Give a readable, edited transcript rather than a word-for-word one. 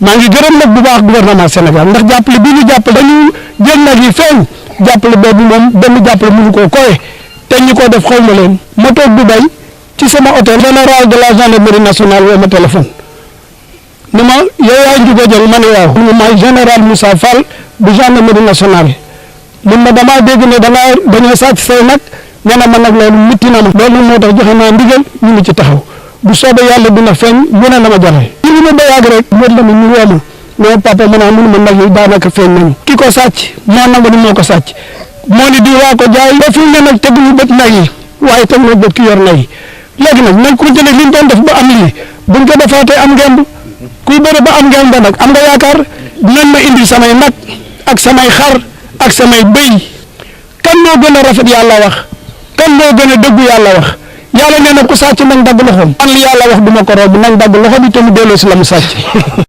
maa ngi gërëm nag bu baax gouvernement Sénégal ndax jàppale bi ñu jàppale dañu jël nag yi feeñ jàppale boobu moom benn jàppale mënu koo koye te ñi ko def xaw ma leen ma toog Dubaï ci sama hôtel général de la gendarmerie nationale woo ma téléphone ne ma yow yaa Ndiouga Dieng ma ne waaw mu maay général Moussa Fall bu gendarmerie nationale mun ma damaa dégg ne dañoo sàcc say nag nee na ma nag loolu mitti na ma loolu moo tax joxe naa ndigal ñu ngi ci taxaw bu soobee yàlla dina feeñ lu ne la ma jaral li ma ba yàgg rek mot la ma ñu woo ma mais papa ma naa mënu ma nag yi daanaka feeñ nañu ki ko sàcc moo nangu ni moo ko sàcc moo ni di waa ko jaay ba fi ne nag teguñu bët nag yi waaye teg na bët ki yor nag yi léegi nag nañ continuer li ñu doon def ba am lii buñ ko defaatee am ngemb kuy bëri ba am ngemb ba nag am nga yaakaar dinañ ma indi samay nag ak samay xar ak samay bëy kan moo gën a rafet yàlla wax kan moo gën a dëggu yàlla wax yàlla nee na ku sàcc nañ dagg loxoom man li yàlla wax du ma ko rob nañ dagg loxo bi te mu delloo si la mu sàcc